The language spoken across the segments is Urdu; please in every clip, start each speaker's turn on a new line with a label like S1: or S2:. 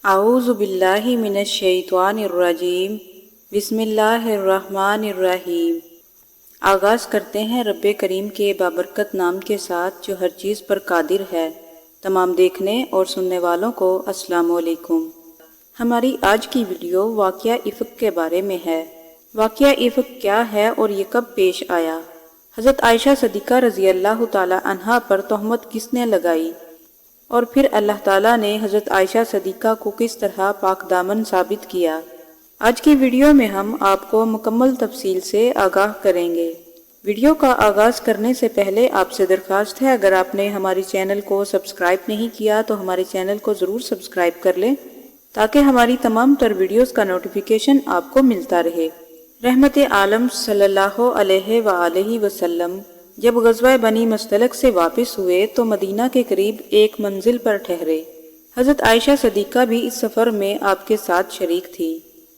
S1: اعوذ باللہ من الشیطان الرجیم بسم اللہ الرحمن الرحیم۔ آغاز کرتے ہیں رب کریم کے بابرکت نام کے ساتھ جو ہر چیز پر قادر ہے۔ تمام دیکھنے اور سننے والوں کو السلام علیکم۔ ہماری آج کی ویڈیو واقعہ افک کے بارے میں ہے۔ واقعہ افک کیا ہے اور یہ کب پیش آیا؟ حضرت عائشہ صدیقہ رضی اللہ تعالی عنہا پر تہمت کس نے لگائی اور پھر اللہ تعالیٰ نے حضرت عائشہ صدیقہ کو کس طرح پاک دامن ثابت کیا؟ آج کی ویڈیو میں ہم آپ کو مکمل تفصیل سے آگاہ کریں گے۔ ویڈیو کا آغاز کرنے سے پہلے آپ سے درخواست ہے، اگر آپ نے ہماری چینل کو سبسکرائب نہیں کیا تو ہمارے چینل کو ضرور سبسکرائب کر لیں تاکہ ہماری تمام تر ویڈیوز کا نوٹیفیکیشن آپ کو ملتا رہے۔ رحمت عالم صلی اللہ علیہ وآلہ وسلم جب غزوہ بنی مستلق سے واپس ہوئے تو مدینہ کے قریب ایک منزل پر ٹھہرے۔ حضرت عائشہ صدیقہ بھی اس سفر میں آپ کے ساتھ شریک تھی۔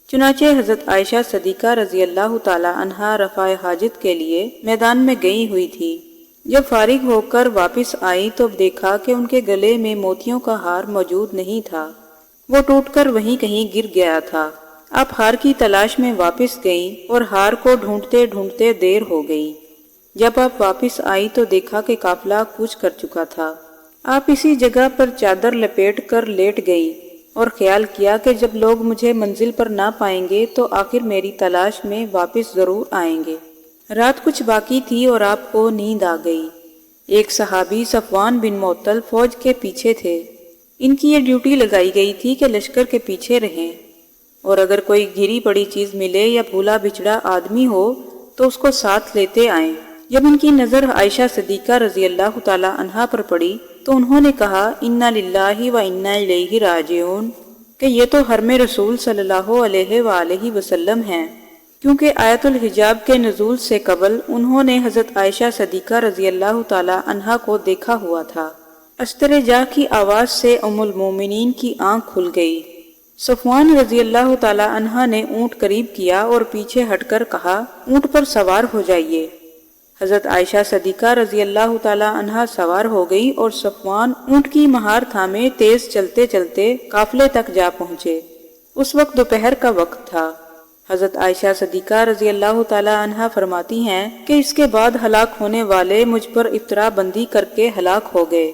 S1: چنانچہ حضرت عائشہ صدیقہ رضی اللہ تعالی عنہا رفع حاجت کے لیے میدان میں گئی ہوئی تھی۔ جب فارغ ہو کر واپس آئی تو دیکھا کہ ان کے گلے میں موتیوں کا ہار موجود نہیں تھا، وہ ٹوٹ کر وہیں کہیں گر گیا تھا۔ آپ ہار کی تلاش میں واپس گئیں اور ہار کو ڈھونڈتے ڈھونڈتے دیر ہو گئی۔ جب آپ واپس آئی تو دیکھا کہ قافلہ کوچ کر چکا تھا۔ آپ اسی جگہ پر چادر لپیٹ کر لیٹ گئی اور خیال کیا کہ جب لوگ مجھے منزل پر نہ پائیں گے تو آخر میری تلاش میں واپس ضرور آئیں گے۔ رات کچھ باقی تھی اور آپ کو نیند آ گئی۔ ایک صحابی صفوان بن معطل فوج کے پیچھے تھے۔ ان کی یہ ڈیوٹی لگائی گئی تھی کہ لشکر کے پیچھے رہیں اور اگر کوئی گری پڑی چیز ملے یا بھولا بچھڑا آدمی ہو تو اس کو ساتھ لیتے آئیں۔ جب ان کی نظر عائشہ صدیقہ رضی اللہ تعالی عنہا پر پڑی تو انہوں نے کہا انا للہ و انا الیہ راجعون کہ یہ تو حرم رسول صلی اللہ علیہ وآلہ وسلم ہیں، کیونکہ آیت الحجاب کے نزول سے قبل انہوں نے حضرت عائشہ صدیقہ رضی اللہ تعالی عنہا کو دیکھا ہوا تھا۔ استر جاہ کی آواز سے ام المومنین کی آنکھ کھل گئی۔ صفوان رضی اللہ تعالی عنہ نے اونٹ قریب کیا اور پیچھے ہٹ کر کہا اونٹ پر سوار ہو جائیے۔ حضرت عائشہ صدیقہ رضی اللہ تعالی عنہا سوار ہو گئی اور صفوان اونٹ کی مہار تھامے تیز چلتے چلتے قافلے تک جا پہنچے۔ اس وقت دوپہر کا وقت تھا۔ حضرت عائشہ صدیقہ رضی اللہ تعالی عنہا فرماتی ہیں کہ اس کے بعد ہلاک ہونے والے مجھ پر افطرا بندی کر کے ہلاک ہو گئے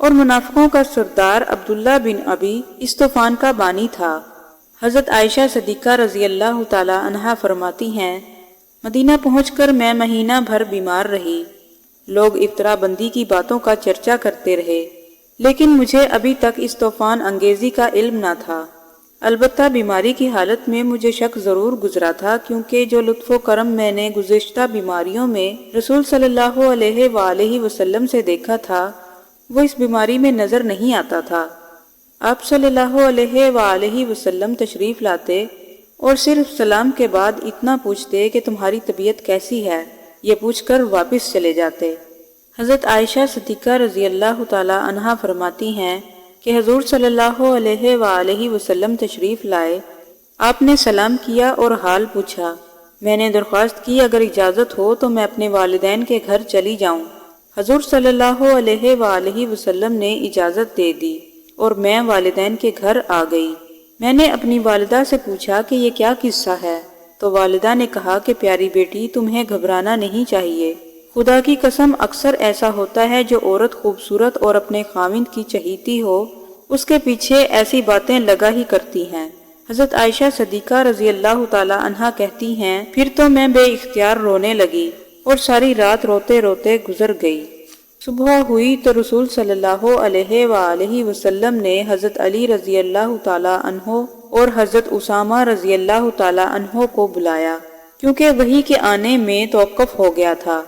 S1: اور منافقوں کا سردار عبداللہ بن ابی اس طوفان کا بانی تھا۔ حضرت عائشہ صدیقہ رضی اللہ تعالی عنہا فرماتی ہیں مدینہ پہنچ کر میں مہینہ بھر بیمار رہی۔ لوگ افطرا بندی کی باتوں کا چرچا کرتے رہے لیکن مجھے ابھی تک اس طوفان انگیزی کا علم نہ تھا۔ البتہ بیماری کی حالت میں مجھے شک ضرور گزرا تھا، کیونکہ جو لطف و کرم میں نے گزشتہ بیماریوں میں رسول صلی اللہ علیہ وآلہ وسلم سے دیکھا تھا وہ اس بیماری میں نظر نہیں آتا تھا۔ آپ صلی اللہ علیہ وآلہ وسلم تشریف لاتے اور صرف سلام کے بعد اتنا پوچھتے کہ تمہاری طبیعت کیسی ہے، یہ پوچھ کر واپس چلے جاتے۔ حضرت عائشہ صدیقہ رضی اللہ تعالی عنہا فرماتی ہیں کہ حضور صلی اللہ علیہ وآلہ وسلم تشریف لائے، آپ نے سلام کیا اور حال پوچھا۔ میں نے درخواست کی اگر اجازت ہو تو میں اپنے والدین کے گھر چلی جاؤں۔ حضور صلی اللہ علیہ وآلہ وسلم نے اجازت دے دی اور میں والدین کے گھر آ گئی۔ میں نے اپنی والدہ سے پوچھا کہ یہ کیا قصہ ہے تو والدہ نے کہا کہ پیاری بیٹی تمہیں گھبرانا نہیں چاہیے، خدا کی قسم اکثر ایسا ہوتا ہے جو عورت خوبصورت اور اپنے خاوند کی چہیتی ہو اس کے پیچھے ایسی باتیں لگا ہی کرتی ہیں۔ حضرت عائشہ صدیقہ رضی اللہ تعالی عنہا کہتی ہیں پھر تو میں بے اختیار رونے لگی اور ساری رات روتے روتے گزر گئی۔ صبح ہوئی تو رسول صلی اللہ علیہ وآلہ وسلم نے حضرت علی رضی اللہ تعالی عنہ اور حضرت اسامہ رضی اللہ تعالی عنہ کو بلایا، کیونکہ وحی کے آنے میں توقف ہو گیا تھا۔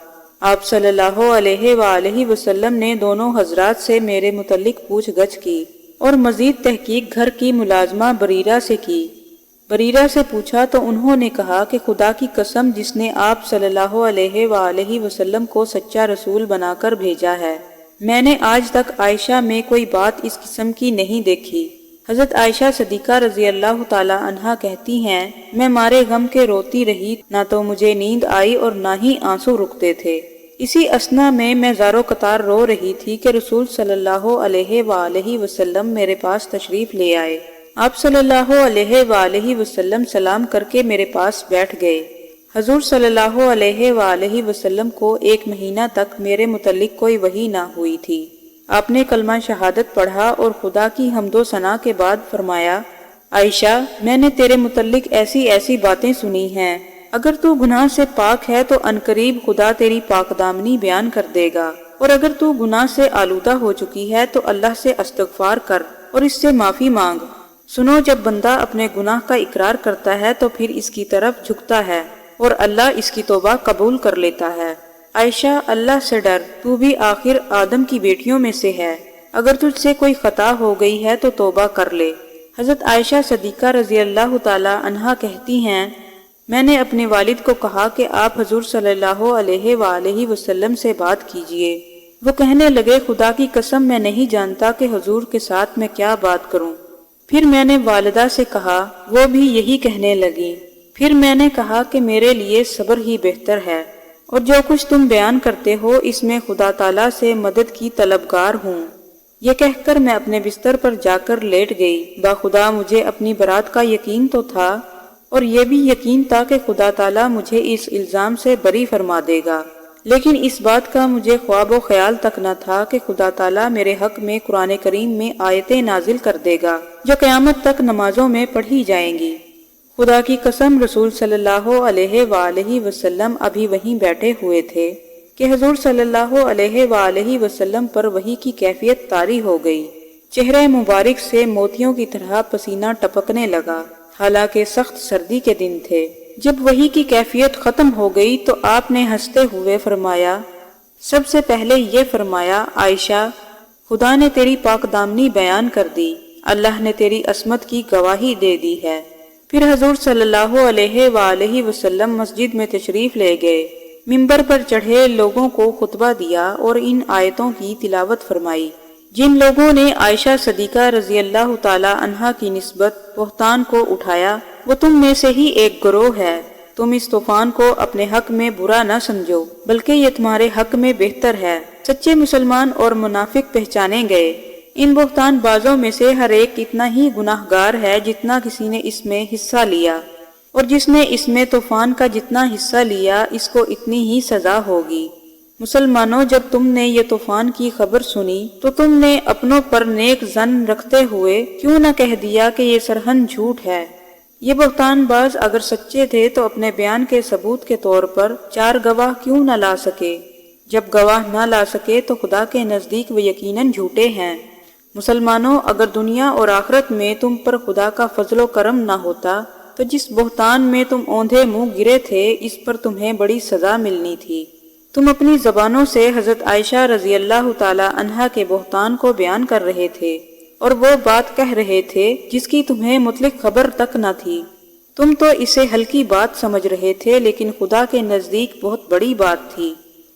S1: آپ صلی اللہ علیہ وآلہ وسلم نے دونوں حضرات سے میرے متعلق پوچھ گچھ کی اور مزید تحقیق گھر کی ملازمہ بریرہ سے کی۔ بریرہ سے پوچھا تو انہوں نے کہا کہ خدا کی قسم جس نے آپ صلی اللہ علیہ وآلہ وسلم کو سچا رسول بنا کر بھیجا ہے، میں نے آج تک عائشہ میں کوئی بات اس قسم کی نہیں دیکھی۔ حضرت عائشہ صدیقہ رضی اللہ تعالی عنہا کہتی ہیں میں مارے غم کے روتی رہی، نہ تو مجھے نیند آئی اور نہ ہی آنسو رکتے تھے۔ اسی اثنا میں زارو قطار رو رہی تھی کہ رسول صلی اللہ علیہ وآلہ وسلم میرے پاس تشریف لے آئے آپ صلی اللہ علیہ وآلہ وسلم سلام کر کے میرے پاس بیٹھ گئے۔ حضور صلی اللہ علیہ وآلہ وسلم کو 1 مہینہ تک میرے متعلق کوئی وحی نہ ہوئی تھی۔ آپ نے کلمہ شہادت پڑھا اور خدا کی حمد و ثنا کے بعد فرمایا، عائشہ میں نے تیرے متعلق ایسی ایسی باتیں سنی ہیں، اگر تو گناہ سے پاک ہے تو عنقریب خدا تیری پاک دامنی بیان کر دے گا، اور اگر تو گناہ سے آلودہ ہو چکی ہے تو اللہ سے استغفار کر اور اس سے معافی مانگ۔ سنو، جب بندہ اپنے گناہ کا اقرار کرتا ہے تو پھر اس کی طرف جھکتا ہے اور اللہ اس کی توبہ قبول کر لیتا ہے۔ عائشہ اللہ سے ڈر، تو بھی آخر آدم کی بیٹیوں میں سے ہے، اگر تجھ سے کوئی خطا ہو گئی ہے تو توبہ کر لے۔ حضرت عائشہ صدیقہ رضی اللہ تعالی عنہا کہتی ہیں، میں نے اپنے والد کو کہا کہ آپ حضور صلی اللہ علیہ وآلہ وسلم سے بات کیجئے۔ وہ کہنے لگے، خدا کی قسم میں نہیں جانتا کہ حضور کے ساتھ میں کیا بات کروں۔ پھر میں نے والدہ سے کہا، وہ بھی یہی کہنے لگی۔ پھر میں نے کہا کہ میرے لیے صبر ہی بہتر ہے، اور جو کچھ تم بیان کرتے ہو اس میں خدا تعالیٰ سے مدد کی طلبگار ہوں۔ یہ کہہ کر میں اپنے بستر پر جا کر لیٹ گئی۔ باخدا مجھے اپنی برات کا یقین تو تھا، اور یہ بھی یقین تھا کہ خدا تعالیٰ مجھے اس الزام سے بری فرما دے گا، لیکن اس بات کا مجھے خواب و خیال تک نہ تھا کہ خدا تعالیٰ میرے حق میں قرآن کریم میں آیتیں نازل کر دے گا جو قیامت تک نمازوں میں پڑھی جائیں گی۔ خدا کی قسم رسول صلی اللہ علیہ وآلہ وسلم ابھی وہیں بیٹھے ہوئے تھے کہ حضور صلی اللہ علیہ وآلہ وسلم پر وحی کی کیفیت طاری ہو گئی۔ چہرہ مبارک سے موتیوں کی طرح پسینہ ٹپکنے لگا، حالانکہ سخت سردی کے دن تھے۔ جب وحی کی کیفیت ختم ہو گئی تو آپ نے ہنستے ہوئے فرمایا، سب سے پہلے یہ فرمایا، عائشہ خدا نے تیری پاک دامنی بیان کر دی، اللہ نے تیری عصمت کی گواہی دے دی ہے۔ پھر حضور صلی اللہ علیہ وآلہ وسلم مسجد میں تشریف لے گئے، منبر پر چڑھے لوگوں کو خطبہ دیا اور ان آیتوں کی تلاوت فرمائی۔ جن لوگوں نے عائشہ صدیقہ رضی اللہ تعالی عنہا کی نسبت بہتان کو اٹھایا وہ تم میں سے ہی ایک گروہ ہے۔ تم اس طوفان کو اپنے حق میں برا نہ سمجھو، بلکہ یہ تمہارے حق میں بہتر ہے۔ سچے مسلمان اور منافق پہچانے گئے۔ ان بہتان بازوں میں سے ہر ایک اتنا ہی گناہ گار ہے جتنا کسی نے اس میں حصہ لیا، اور جس نے اس میں طوفان کا جتنا حصہ لیا اس کو اتنی ہی سزا ہوگی۔ مسلمانوں، جب تم نے یہ طوفان کی خبر سنی تو تم نے اپنوں پر نیک ظن رکھتے ہوئے کیوں نہ کہہ دیا کہ یہ سرہن جھوٹ ہے۔ یہ بہتان باز اگر سچے تھے تو اپنے بیان کے ثبوت کے طور پر 4 گواہ کیوں نہ لا سکے؟ جب گواہ نہ لا سکے تو خدا کے نزدیک وہ یقیناً جھوٹے ہیں۔ مسلمانوں، اگر دنیا اور آخرت میں تم پر خدا کا فضل و کرم نہ ہوتا تو جس بہتان میں تم اوندھے منہ گرے تھے اس پر تمہیں بڑی سزا ملنی تھی۔ تم اپنی زبانوں سے حضرت عائشہ رضی اللہ تعالی عنہا کے بہتان کو بیان کر رہے تھے، اور وہ بات کہہ رہے تھے جس کی تمہیں مطلق خبر تک نہ تھی۔ تم تو اسے ہلکی بات سمجھ رہے تھے، لیکن خدا کے نزدیک بہت بڑی بات تھی۔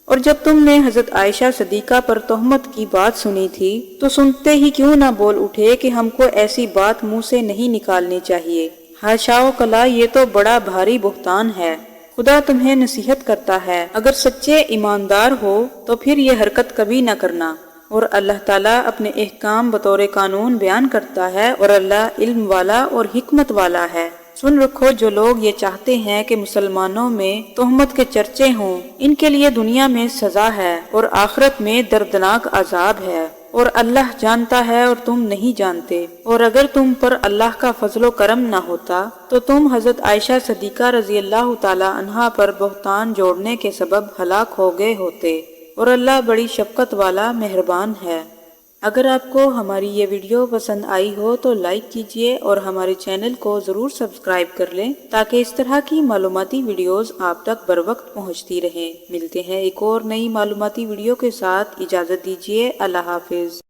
S1: اور جب تم نے حضرت عائشہ صدیقہ پر تہمت کی بات سنی تھی تو سنتے ہی کیوں نہ بول اٹھے کہ ہم کو ایسی بات منہ سے نہیں نکالنی چاہیے۔ حاشا و کلا، یہ تو بڑا بھاری بہتان ہے۔ خدا تمہیں نصیحت کرتا ہے، اگر سچے ایماندار ہو تو پھر یہ حرکت کبھی نہ کرنا۔ اور اللہ تعالیٰ اپنے احکام بطور قانون بیان کرتا ہے، اور اللہ علم والا اور حکمت والا ہے۔ سن رکھو، جو لوگ یہ چاہتے ہیں کہ مسلمانوں میں تہمت کے چرچے ہوں، ان کے لیے دنیا میں سزا ہے اور آخرت میں دردناک عذاب ہے، اور اللہ جانتا ہے اور تم نہیں جانتے۔ اور اگر تم پر اللہ کا فضل و کرم نہ ہوتا تو تم حضرت عائشہ صدیقہ رضی اللہ تعالی عنہا پر بہتان جوڑنے کے سبب ہلاک ہو گئے ہوتے، اور اللہ بڑی شفقت والا مہربان ہے۔ اگر آپ کو ہماری یہ ویڈیو پسند آئی ہو تو لائک کیجئے اور ہمارے چینل کو ضرور سبسکرائب کر لیں تاکہ اس طرح کی معلوماتی ویڈیوز آپ تک بروقت پہنچتی رہیں۔ ملتے ہیں ایک اور نئی معلوماتی ویڈیو کے ساتھ، اجازت دیجئے، اللہ حافظ۔